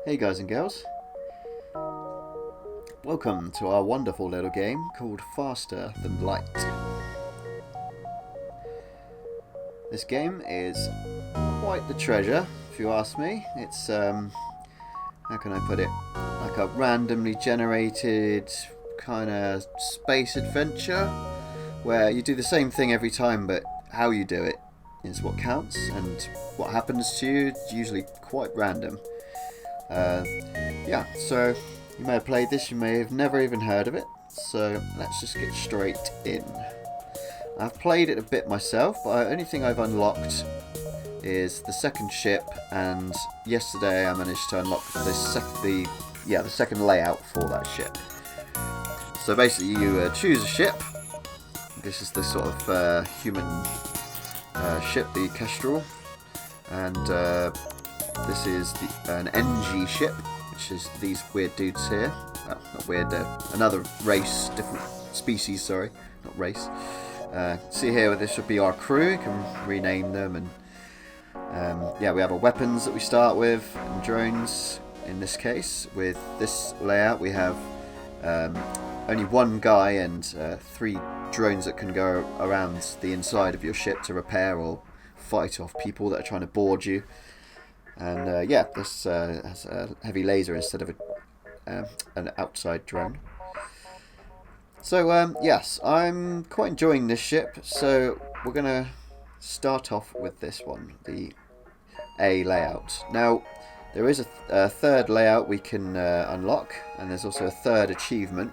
Hey guys and girls, welcome to our wonderful little game called Faster Than Light. This game is quite the treasure, if you ask me. It's, how can I put it, like a randomly generated kind of space adventure where you do the same thing every time, but how you do it is what counts, and what happens to you is usually quite random. Yeah, so you may have played this, you may have never even heard of it, so let's just get straight in. I've played it a bit myself, but the only thing I've unlocked is the second ship, and yesterday I managed to unlock the second layout for that ship. So basically you choose a ship. This is the sort of human ship, the Kestrel, and this is an NG ship, which is these weird dudes here. Well, not weird, another race, different species, sorry, not race. See here, this should be our crew. You can rename them, and yeah, we have our weapons that we start with, and drones. In this case, with this layout, we have only one guy and 3 drones that can go around the inside of your ship to repair or fight off people that are trying to board you. And yeah, this has a heavy laser instead of an outside drone. So yes, I'm quite enjoying this ship. So we're going to start off with this one, the A layout. Now, there is a third layout we can unlock, and there's also a third achievement.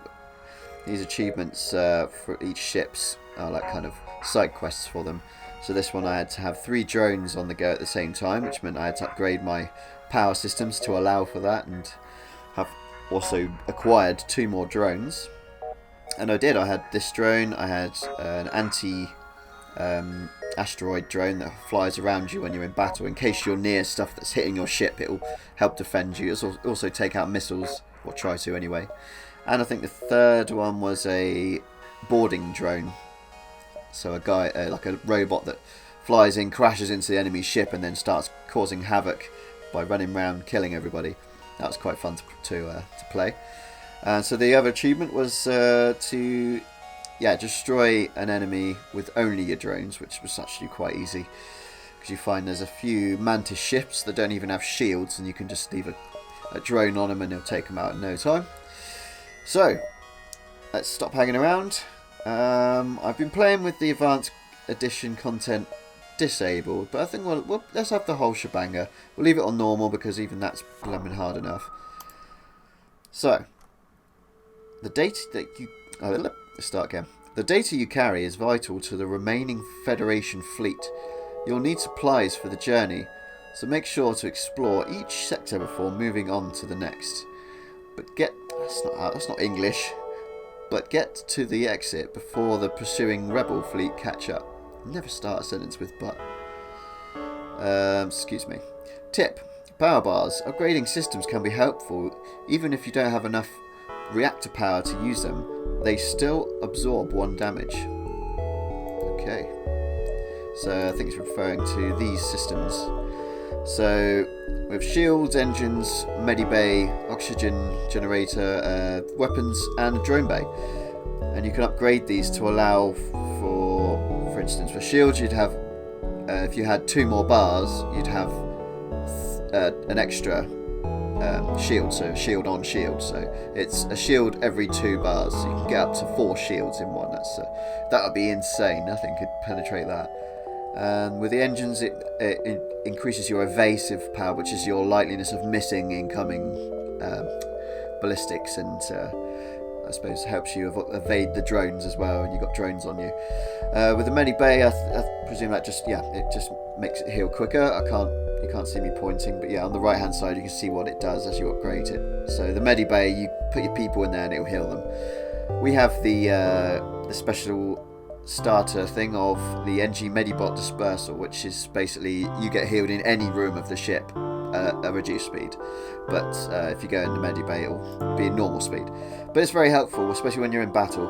These achievements for each ships are like kind of side quests for them. So this one I had to have 3 drones on the go at the same time, which meant I had to upgrade my power systems to allow for that, and have also acquired 2 more drones. And I did. I had this drone, I had an anti-asteroid drone that flies around you when you're in battle. In case you're near stuff that's hitting your ship, it will help defend you. It'll also take out missiles, or try to anyway. And I think the third one was a boarding drone. So a guy, like a robot that flies in, crashes into the enemy ship, and then starts causing havoc by running around killing everybody. That was quite fun to play. So the other achievement was to destroy an enemy with only your drones, which was actually quite easy, because you find there's a few Mantis ships that don't even have shields, and you can just leave a drone on them and it'll take them out in no time. So let's stop hanging around. I've been playing with the Advanced Edition content disabled, but I think let's have the whole shebanger. We'll leave it on normal because even that's blooming hard enough. So, the data that you... let's start again. The data you carry is vital to the remaining Federation fleet. You'll need supplies for the journey, so make sure to explore each sector before moving on to the next. But that's not English. But get to the exit before the pursuing rebel fleet catch up. Never start a sentence with but. Excuse me. Tip: power bars. Upgrading systems can be helpful, even if you don't have enough reactor power to use them. They still absorb 1 damage. Okay. So I think it's referring to these systems. So with shields, engines, medibay, oxygen generator, weapons, and a drone bay, and you can upgrade these to allow for instance, for shields you'd have, if you had 2 more bars, you'd have an extra shield, so shield on shield. So it's a shield every 2 bars, so you can get up to 4 shields in one. That would be insane. Nothing could penetrate that. And with the engines, it increases your evasive power, which is your likeliness of missing incoming ballistics, and I suppose helps you evade the drones as well, and you've got drones on you. With the medibay, I presume that just makes it heal quicker. You can't see me pointing, but yeah, on the right hand side you can see what it does as you upgrade it. So the medibay, you put your people in there and it will heal them. We have the special starter thing of the NG Medibot Dispersal, which is basically you get healed in any room of the ship at a reduced speed, but if you go in the medibay it'll be normal speed. But it's very helpful, especially when you're in battle.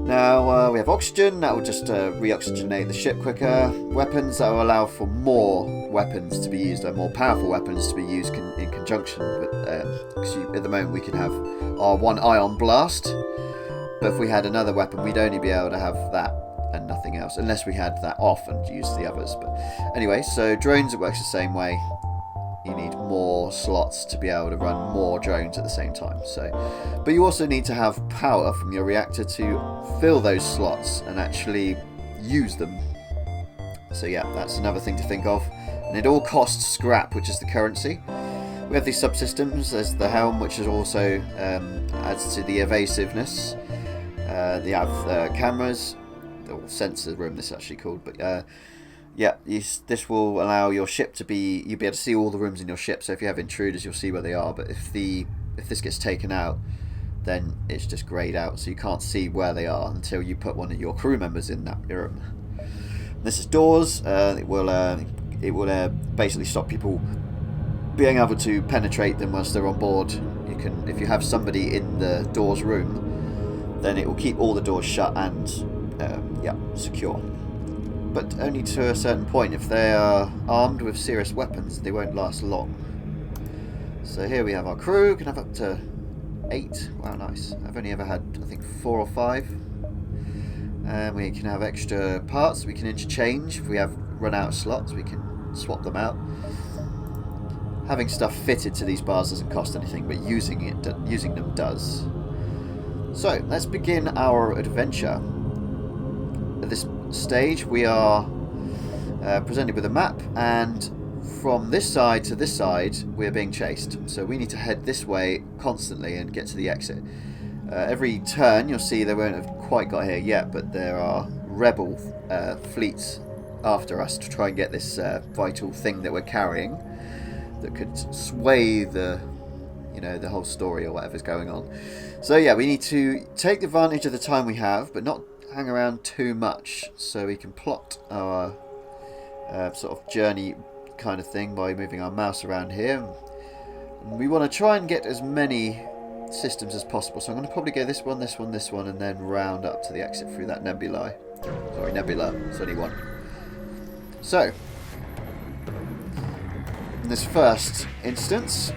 Now we have oxygen, that will just re-oxygenate the ship quicker. Weapons, that will allow for more weapons to be used, or more powerful weapons to be used in conjunction. Because at the moment we can have our one ion blast, but if we had another weapon we'd only be able to have that and nothing else, unless we had that off and used the others. But anyway, so drones, it works the same way. You need more slots to be able to run more drones at the same time. But you also need to have power from your reactor to fill those slots and actually use them. So yeah, that's another thing to think of. And it all costs scrap, which is the currency. We have these subsystems. There's the helm, which is also adds to the evasiveness. They have cameras, or sensor room. This is actually called, but. Yeah, this will allow your ship to be, you'll be able to see all the rooms in your ship, so if you have intruders you'll see where they are, but if this gets taken out, then it's just greyed out, so you can't see where they are until you put one of your crew members in that room. This is doors. It will basically stop people being able to penetrate them once they're on board. You can, if you have somebody in the doors room, then it will keep all the doors shut and secure. But only to a certain point. If they are armed with serious weapons, they won't last long. So here we have our crew. Can have up to 8. Wow, nice. I've only ever had, I think, 4 or 5. And we can have extra parts. We can interchange. If we have run out of slots, we can swap them out. Having stuff fitted to these bars doesn't cost anything, but using them does. So let's begin our adventure. At this stage we are presented with a map, and from this side to this side we're being chased, so we need to head this way constantly and get to the exit. Every turn you'll see they won't have quite got here yet, but there are rebel fleets after us to try and get this vital thing that we're carrying that could sway the whole story or whatever's going on. So yeah, we need to take advantage of the time we have, but not hang around too much, so we can plot our sort of journey kind of thing by moving our mouse around here. And we want to try and get as many systems as possible, so I'm going to probably go this one, this one, this one, and then round up to the exit through that nebula. It's only one. So in this first instance,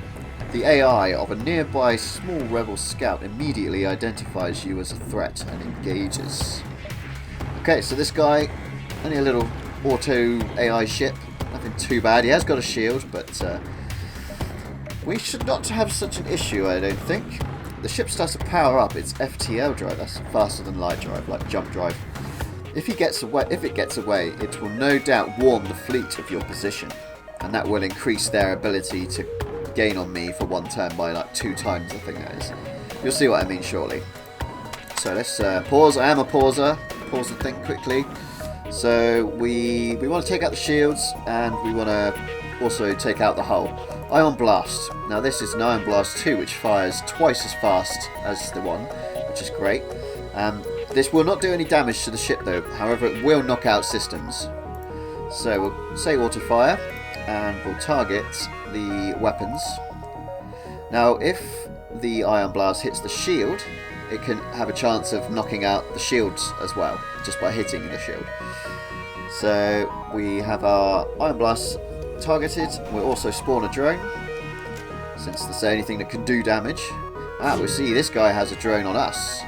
the AI of a nearby small rebel scout immediately identifies you as a threat and engages. Okay, so this guy, only a little auto AI ship, nothing too bad. He has got a shield, but we should not have such an issue, I don't think. The ship starts to power up its FTL drive, that's faster than light drive, like jump drive. If it gets away, it will no doubt warn the fleet of your position, and that will increase their ability to gain on me for one turn by like 2 times, I think that is. You'll see what I mean shortly. So let's pause. I am a pauser. Pause and think quickly. So we want to take out the shields, and we want to also take out the hull. Ion Blast. Now this is an Ion Blast 2, which fires twice as fast as the one, which is great. This will not do any damage to the ship though, however it will knock out systems. So we'll say auto fire, and we'll target the weapons. Now if the Ion Blast hits the shield, it can have a chance of knocking out the shields as well, just by hitting the shield. So we have our Ion Blast targeted. We'll also spawn a drone, since there's anything that can do damage. We see this guy has a drone on us.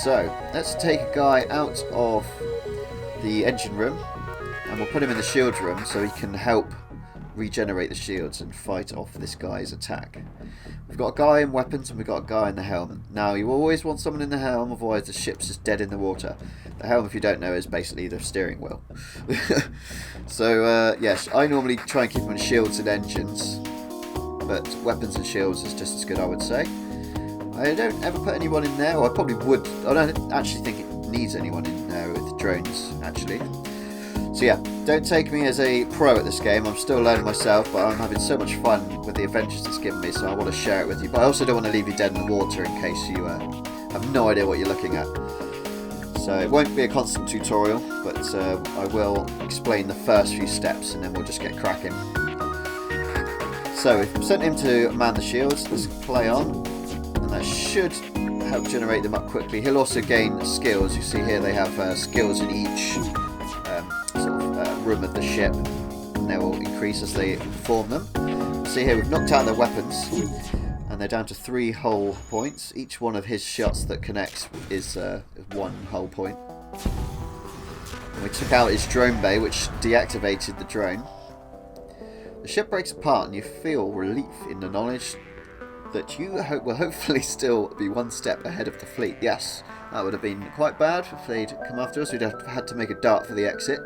So let's take a guy out of the engine room, and we'll put him in the shield room so he can help regenerate the shields and fight off this guy's attack. We've got a guy in weapons, and we've got a guy in the helm. Now you always want someone in the helm, otherwise the ship's just dead in the water. The helm, if you don't know, is basically the steering wheel. So yes, I normally try and keep them in shields and engines, but weapons and shields is just as good, I would say. I don't ever put anyone in there, or I probably would. I don't actually think it needs anyone in there with drones, actually. So yeah, don't take me as a pro at this game. I'm still learning myself, but I'm having so much fun with the adventures it's given me, so I want to share it with you. But I also don't want to leave you dead in the water in case you have no idea what you're looking at. So it won't be a constant tutorial, but I will explain the first few steps, and then we'll just get cracking. So we've sent him to man the shields. Let's play on, and that should help generate them up quickly. He'll also gain skills. You see here they have skills in each room of the ship, and they will increase as they perform them. See here we've knocked out their weapons, and they're down to 3 hull points. Each one of his shots that connects is 1 hull point. And we took out his drone bay, which deactivated the drone. The ship breaks apart, and you feel relief in the knowledge that you will hopefully still be 1 step ahead of the fleet. Yes, that would have been quite bad if they'd come after us. We'd have had to make a dart for the exit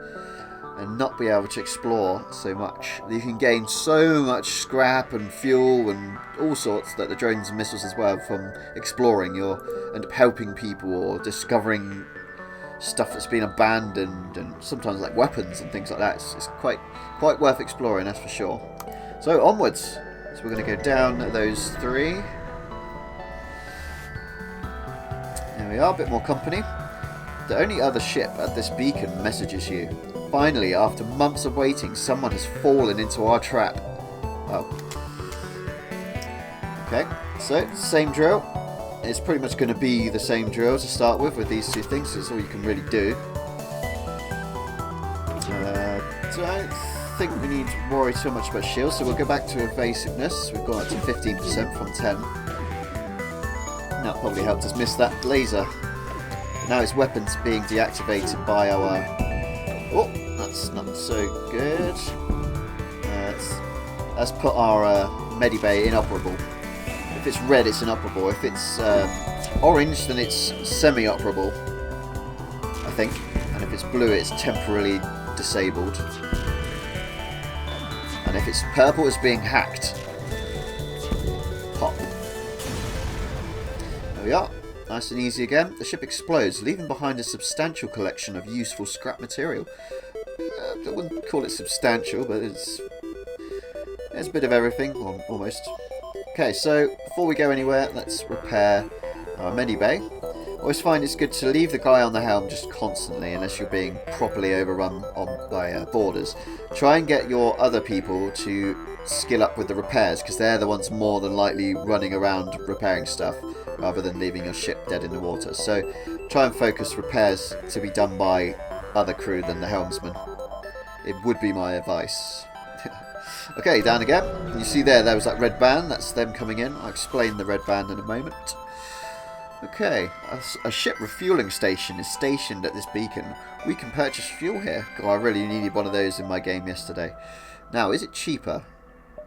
and not be able to explore so much. You can gain so much scrap and fuel and all sorts that the drones and missiles as well from exploring. You'll end up helping people or discovering stuff that's been abandoned, and sometimes like weapons and things like that. It's quite worth exploring, that's for sure. So onwards. So we're going to go down those 3. There we are, a bit more company. The only other ship at this beacon messages you. Finally, after months of waiting, someone has fallen into our trap. Oh. Okay, so same drill. It's pretty much going to be the same drill to start with these 2 things. That's all you can really do. Don't think we need to worry too much about shields, so we'll go back to evasiveness. We've gone up to 15% from 10. That probably helped us miss that laser. Now his weapon's being deactivated by our... Oh, that's not so good. Let's put our medibay inoperable. If it's red, it's inoperable. If it's orange, then it's semi-operable, I think. And if it's blue, it's temporarily disabled. And if it's purple, it's being hacked. Pop. There we are. Nice and easy again. The ship explodes, leaving behind a substantial collection of useful scrap material. I wouldn't call it substantial, but it's a bit of everything, or almost. Okay, so before we go anywhere, let's repair our medibay. Always find it's good to leave the guy on the helm just constantly, unless you're being properly overrun by boarders. Try and get your other people to skill up with the repairs, because they're the ones more than likely running around repairing stuff, rather than leaving your ship dead in the water. So try and focus repairs to be done by other crew than the helmsman. It would be my advice. Okay, down again. You see there was that red band. That's them coming in. I'll explain the red band in a moment. Okay, a ship refueling station is stationed at this beacon. We can purchase fuel here. God, I really needed one of those in my game yesterday. Now, is it cheaper?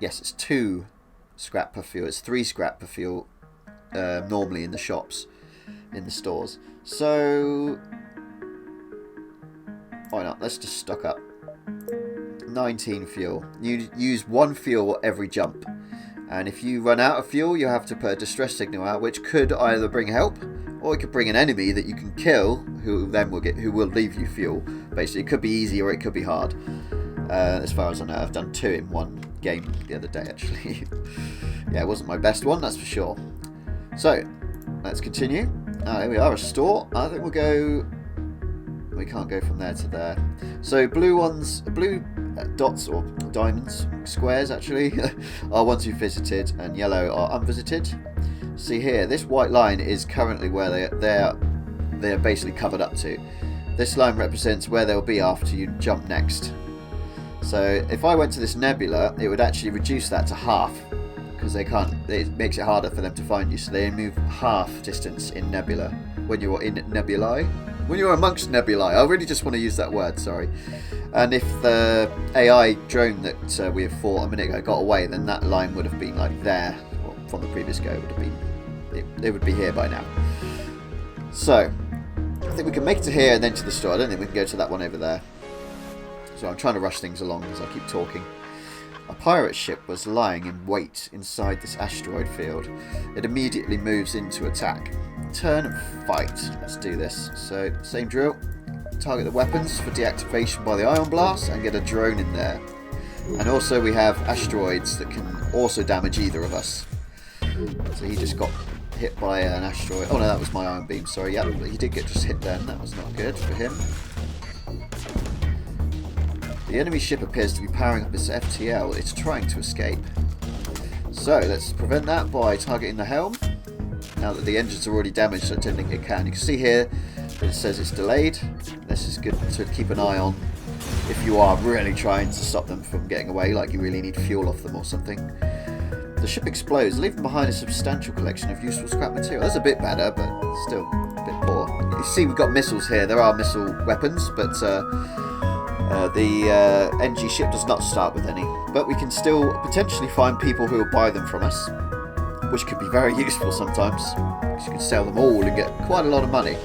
Yes, it's 2 scrap per fuel. It's 3 scrap per fuel normally in the shops, in the stores. So, why not? Let's just stock up. 19 fuel. You use 1 fuel every jump. And if you run out of fuel, you have to put a distress signal out, which could either bring help, or it could bring an enemy that you can kill, who will leave you fuel. Basically, it could be easy or it could be hard. As far as I know, I've done 2 in 1 game the other day, actually. Yeah, it wasn't my best one, that's for sure. So, let's continue. Here we are, a store. I think we'll go... We can't go from there to there. So blue dots or diamonds, squares actually, are ones you've visited, and yellow are unvisited. See here, this white line is currently where they're basically covered up to. This line represents where they'll be after you jump next. So if I went to this nebula, it would actually reduce that to half, because they can't. It makes it harder for them to find you. So they move half distance in nebula when you're in nebulae. When you're amongst nebulae, I really just want to use that word, sorry. And if the AI drone that we have fought a minute ago got away, then that line would have been like there, or from the previous go, would have been, it would be here by now. So, I think we can make it to here and then to the store. I don't think we can go to that one over there. So I'm trying to rush things along as I keep talking. A pirate ship was lying in wait inside this asteroid field. It immediately moves in to attack. Turn and fight. Let's do this. So, same drill. Target the weapons for deactivation by the ion blast and get a drone in there. And also we have asteroids that can also damage either of us. So he just got hit by an asteroid. Oh no, that was my ion beam, sorry. Yeah, he did get just hit then. That was not good for him. The enemy ship appears to be powering up its FTL. It's trying to escape. So let's prevent that by targeting the helm. now that the engines are already damaged. I don't think it can. You can see here that it says it's delayed. This is good to keep an eye on if you are really trying to stop them from getting away, like you really need fuel off them or something. The ship explodes, leaving behind a substantial collection of useful scrap material. That's a bit better, but still a bit poor. You see we've got missiles here. There are missile weapons, but the NG ship does not start with any. But we can still potentially find people who will buy them from us, which could be very useful sometimes, because you can sell them all and get quite a lot of money.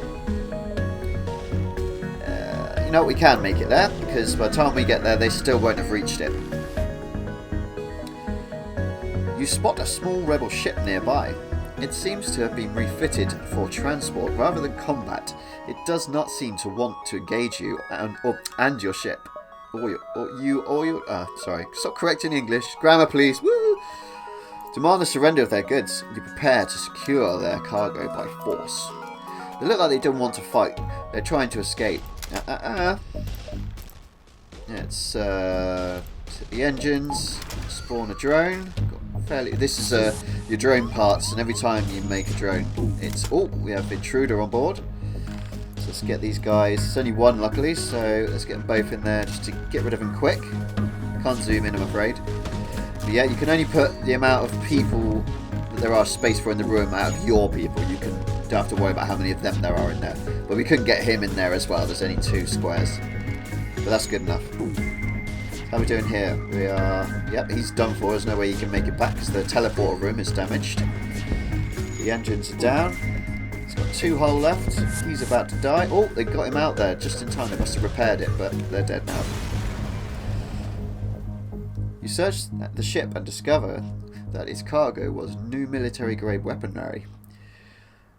You know what, we can make it there, because by the time we get there they still won't have reached it. You spot a small rebel ship nearby. It seems to have been refitted for transport rather than combat. It does not seem to want to engage you and your ship. Sorry, stop correcting English. Grammar, please. Woo! Demand the surrender of their goods. You prepare to secure their cargo by force. They look like they don't want to fight. They're trying to escape. Let's hit the engines. Spawn a drone. This is your drone parts, and every time you make a drone, it's... Oh, we have intruder on board. So let's get these guys. It's only one, luckily, so let's get them both in there just to get rid of them quick. Can't zoom in, I'm afraid. But yeah, you can only put the amount of people that there are space for in the room out of your people. You don't have to worry about how many of them there are in there. But we couldn't get him in there as well. There's only 2 squares. But that's good enough. How are we doing here? We are... Yep, he's done for. There's no way he can make it back because the teleporter room is damaged. The engines are down. He's got 2 hull left. He's about to die. Oh, they got him out there just in time. They must have repaired it, but they're dead now. You search the ship and discover that its cargo was new military-grade weaponry.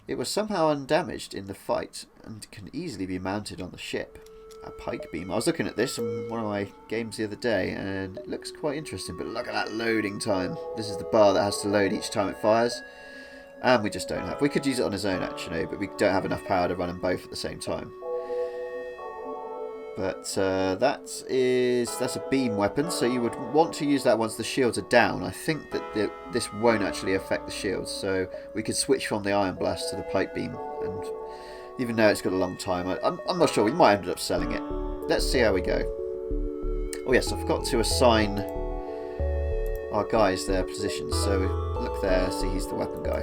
It was somehow undamaged in the fight and can easily be mounted on the ship. A pike beam. I was looking at this in one of my games the other day and it looks quite interesting, but look at that loading time. This is the bar that has to load each time it fires, and we just don't have... We could use it on its own actually, but we don't have enough power to run them both at the same time. But that's a beam weapon, so you would want to use that once the shields are down. I think that this won't actually affect the shields, so we could switch from the iron blast to the pike beam, and even though it's got a long time, I'm not sure. We might end up selling it. Let's see how we go. Oh yes, I forgot to assign our guys their positions. So look there, see he's the weapon guy.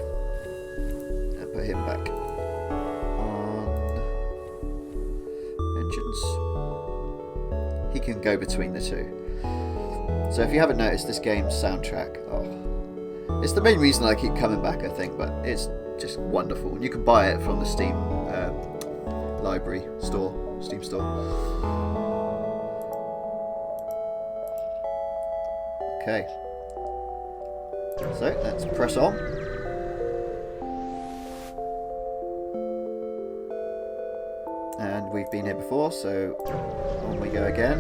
And put him back on engines. He can go between the 2. So if you haven't noticed, this game's soundtrack, it's the main reason I keep coming back, I think, but it's just wonderful. And you can buy it from the Steam library store, Steam store. Okay. So let's press on. And we've been here before, so on we go again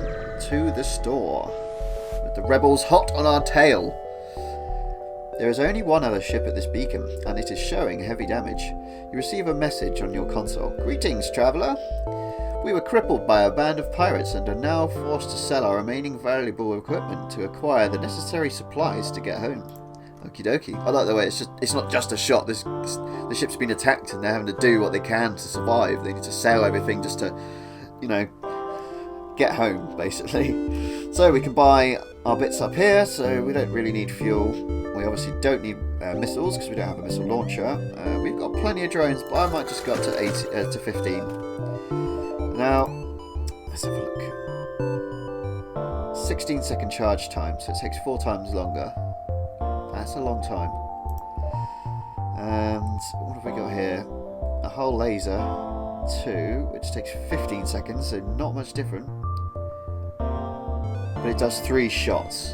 to the store. With the rebels hot on our tail. There is only one other ship at this beacon, and it is showing heavy damage. You receive a message on your console. Greetings, traveller. We were crippled by a band of pirates and are now forced to sell our remaining valuable equipment to acquire the necessary supplies to get home. Okie dokie. I like the way it's not just a shot. The ship's been attacked and they're having to do what they can to survive. They need to sell everything just to, you know, get home, basically. So we can buy our bits up here, so we don't really need fuel. We obviously don't need missiles because we don't have a missile launcher. We've got plenty of drones, but I might just go up to 15. Now, let's have a look. 16-second charge time, so it takes 4 times longer. That's a long time. And what have we got here? A hull laser 2, which takes 15 seconds, so not much different. But it does 3 shots.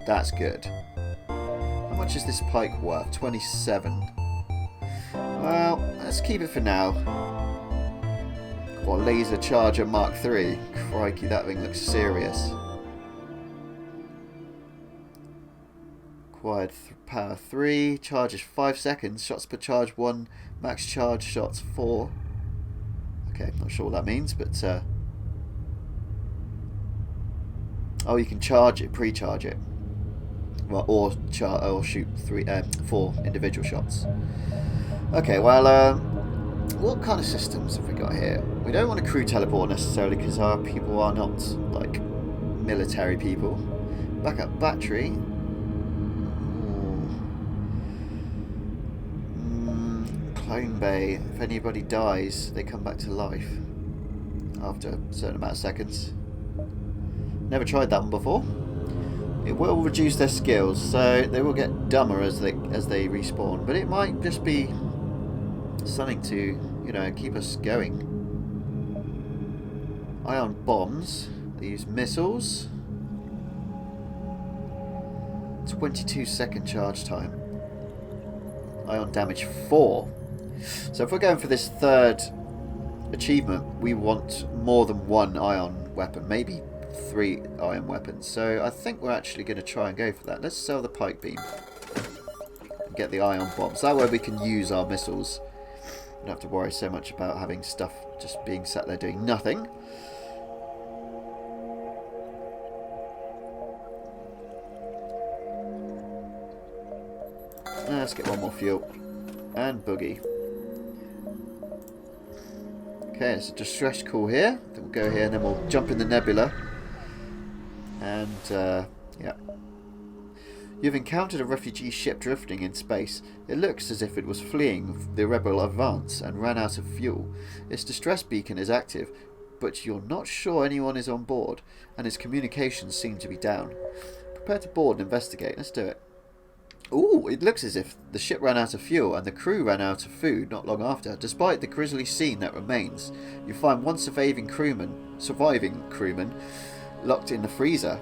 That's good. How much is this pike worth? 27. Well, let's keep it for now. What, laser charger Mark 3? Crikey, that thing looks serious. Acquired power 3, charges 5 seconds, shots per charge 1, max charge shots 4. Okay, not sure what that means, but oh, you can charge it, pre-charge it. Well, or shoot 4 individual shots. Okay, well, what kind of systems have we got here? We don't want a crew teleport necessarily because our people are not like military people. Backup battery. Clone bay. If anybody dies, they come back to life after a certain amount of seconds. Never tried that one before. It will reduce their skills, so they will get dumber as they respawn. But it might just be something to, you know, keep us going. Ion bombs. They use missiles. 22-second charge time. Ion damage 4. So if we're going for this third achievement, we want more than 1 ion weapon, maybe 3 ion weapons. So I think we're actually going to try and go for that. Let's sell the pike beam and get the ion bombs. That way we can use our missiles. Don't have to worry so much about having stuff just being sat there doing nothing. Let's get one more fuel. And boogie. Okay, it's a distress call here. Then we'll go here and then we'll jump in the nebula. And, yeah. You've encountered a refugee ship drifting in space. It looks as if it was fleeing the rebel advance and ran out of fuel. Its distress beacon is active, but you're not sure anyone is on board, and its communications seem to be down. Prepare to board and investigate. Let's do it. Ooh, it looks as if the ship ran out of fuel and the crew ran out of food not long after. Despite the grisly scene that remains, you find one surviving crewman locked in the freezer,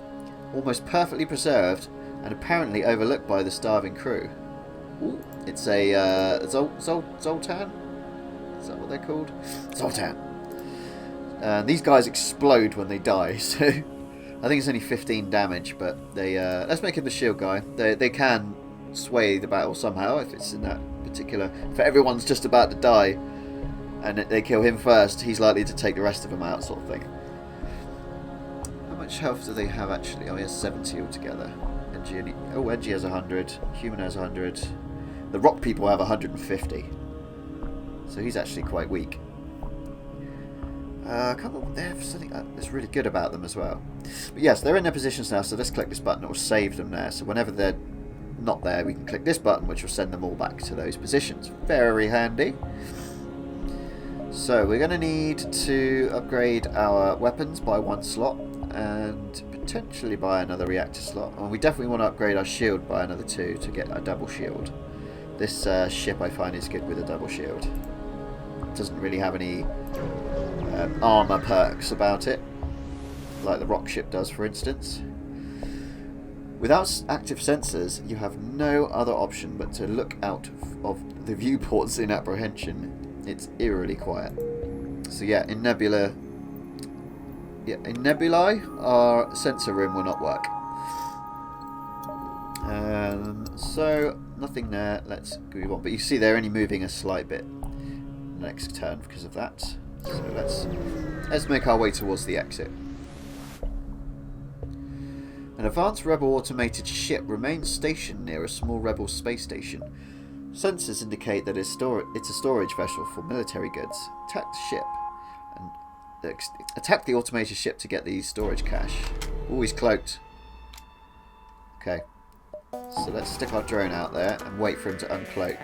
almost perfectly preserved and apparently overlooked by the starving crew. Ooh, it's a Zoltan? Is that what they're called? Zoltan. These guys explode when they die, so I think it's only 15 damage, but they let's make him the shield guy. They can sway the battle somehow if it's in that particular. If everyone's just about to die and they kill him first, he's likely to take the rest of them out, sort of thing. How much health do they have actually? Oh, he has 70 altogether. NG has 100. Human has 100. The rock people have 150. So he's actually quite weak. Come on, they have something that's really good about them as well. But yes, they're in their positions now, so let's click this button. It will save them there. So whenever they're not there, we can click this button, which will send them all back to those positions. Very handy. So we're going to need to upgrade our weapons by 1 slot and potentially by another reactor slot. And we definitely want to upgrade our shield by another 2 to get a double shield. This ship I find is good with a double shield. It doesn't really have any armor perks about it, like the rock ship does, for instance. Without active sensors, you have no other option but to look out of the viewports in apprehension. It's eerily quiet. So yeah, in nebulae, our sensor room will not work. So nothing there. Let's move on. But you see they're only moving a slight bit next turn because of that. So let's make our way towards the exit. An advanced rebel automated ship remains stationed near a small rebel space station. Sensors indicate that it's a storage vessel for military goods. Attack the ship and attack the automated ship to get the storage cache. Oh, he's cloaked. Okay, so let's stick our drone out there and wait for him to uncloak.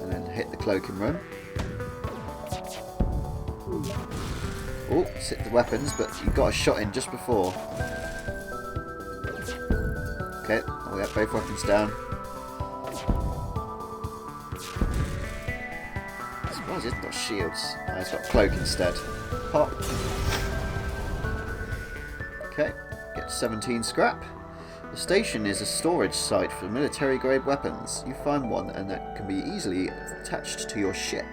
And then hit the cloaking room. Oh, hit the weapons, but you got a shot in just before. Okay, we have both weapons down. I'm surprised he hasn't got shields. No, he's got cloak instead. Pop. Okay, get 17 scrap. The station is a storage site for military-grade weapons. You find one, and that can be easily attached to your ship.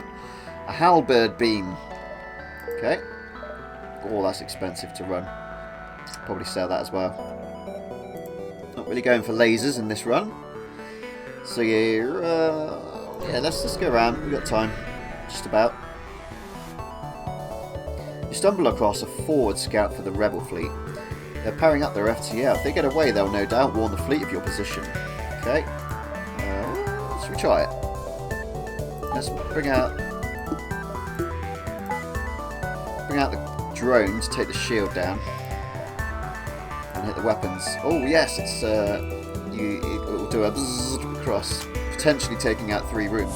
A halberd beam. Okay. Oh, that's expensive to run. Probably sell that as well. Not really going for lasers in this run. So yeah, let's go around. We've got time. Just about. You stumble across a forward scout for the rebel fleet. They're powering up their FTL. If they get away, they'll no doubt warn the fleet of your position. Okay. Let's retry it. Let's bring out the drone to take the shield down and hit the weapons. Oh yes, it will do a bzzz across, potentially taking out 3 rooms.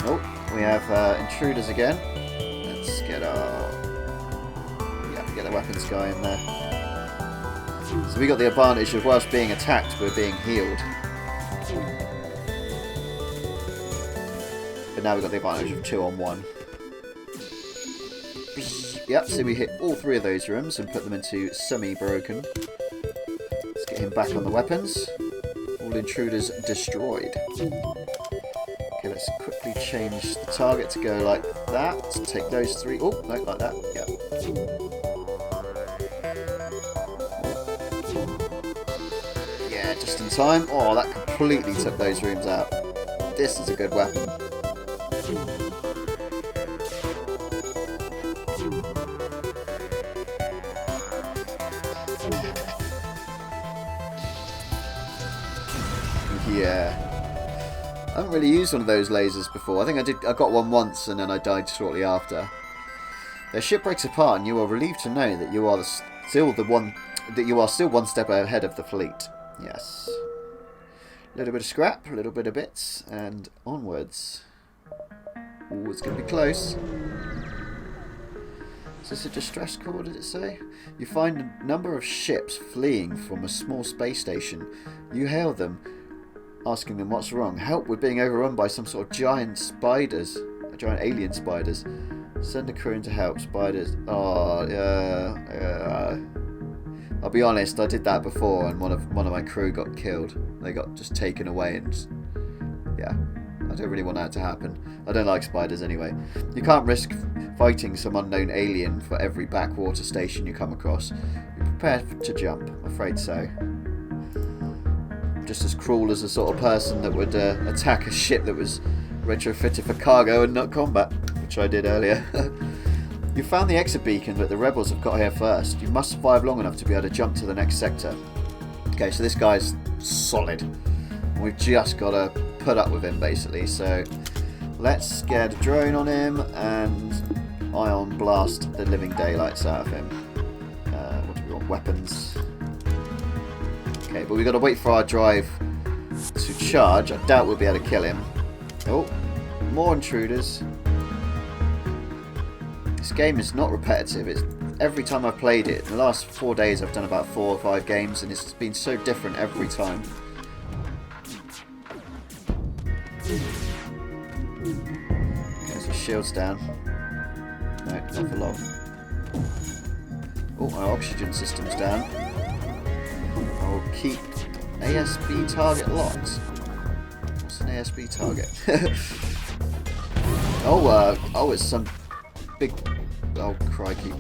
Oh, we have intruders again. Let's get the weapons guy in there. So we got the advantage of, whilst being attacked, we're being healed. But now we've got the advantage of 2 on 1. Yep, so we hit all 3 of those rooms and put them into semi-broken. Let's get him back on the weapons. All intruders destroyed. Okay, let's quickly change the target to go like that. Take those 3. Oh, no, like that. Yeah. Yeah, just in time. Oh, that completely took those rooms out. This is a good weapon. Yeah. I haven't really used one of those lasers before. I think I got one once and then I died shortly after. Their ship breaks apart and you are relieved to know that you are still one step ahead of the fleet. Yes. A little bit of scrap, a little bit of bits, and onwards. Ooh, it's going to be close. Is this a distress call, did it say? You find a number of ships fleeing from a small space station. You hail them, asking them what's wrong. Help, we're being overrun by some sort of giant spiders. Giant alien spiders. Send a crew in to help. Spiders. Oh, I'll be honest, I did that before and one of my crew got killed. They got just taken away and yeah. I don't really want that to happen. I don't like spiders anyway. You can't risk fighting some unknown alien for every backwater station you come across. Be prepared to jump. I'm afraid so. Just as cruel as the sort of person that would attack a ship that was retrofitted for cargo and not combat, which I did earlier. You found the exit beacon, but the rebels have got here first. You must survive long enough to be able to jump to the next sector. Okay, so this guy's solid. We've just got to put up with him, basically. So let's get a drone on him and ion blast the living daylights out of him. What do we want? Weapons. Okay, but we've got to wait for our drive to charge. I doubt we'll be able to kill him. Oh, more intruders. This game is not repetitive. It's every time I've played it. In the last 4 days I've done about 4 or 5 games and it's been so different every time. Okay, so shield's down. No, not for long. Oh, our oxygen system's down. I'll keep ASB target locked. What's an ASB target? Oh, it's some big... Oh, crikey.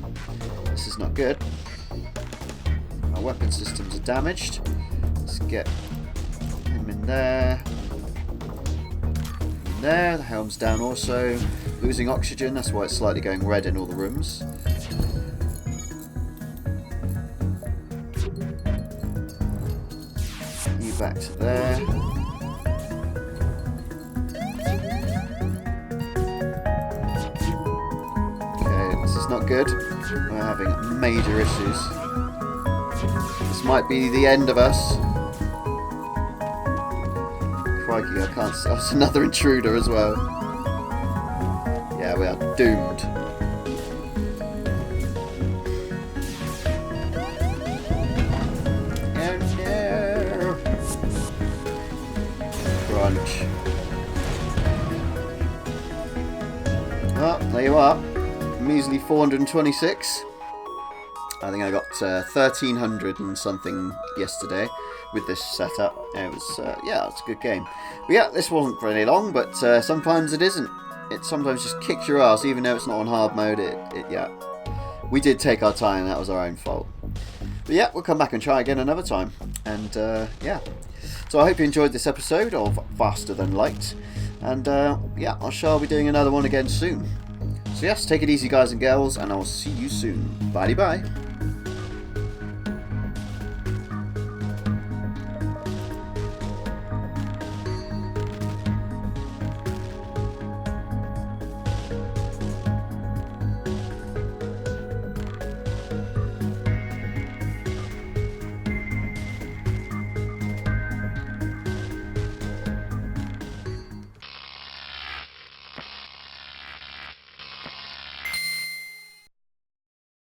This is not good. Our weapon systems are damaged. Let's get him in there. In there. The helm's down also. Losing oxygen, that's why it's slightly going red in all the rooms. You back to there. Not good. We're having major issues. This might be the end of us. Crikey, I can't see. Oh, it's another intruder as well. Yeah, we are doomed. Oh no! Crunch. Oh, there you are. Measly 426. I think I got 1300 and something yesterday with this setup. It was yeah, it's a good game. But yeah, this wasn't very long, but sometimes it isn't. It sometimes just kicks your ass, even though it's not on hard mode. Yeah, we did take our time. That was our own fault. But yeah, we'll come back and try again another time. And yeah, so I hope you enjoyed this episode of Faster Than Light. And yeah, I shall be doing another one again soon. So yes, take it easy guys and girls, and I will see you soon. Bye bye.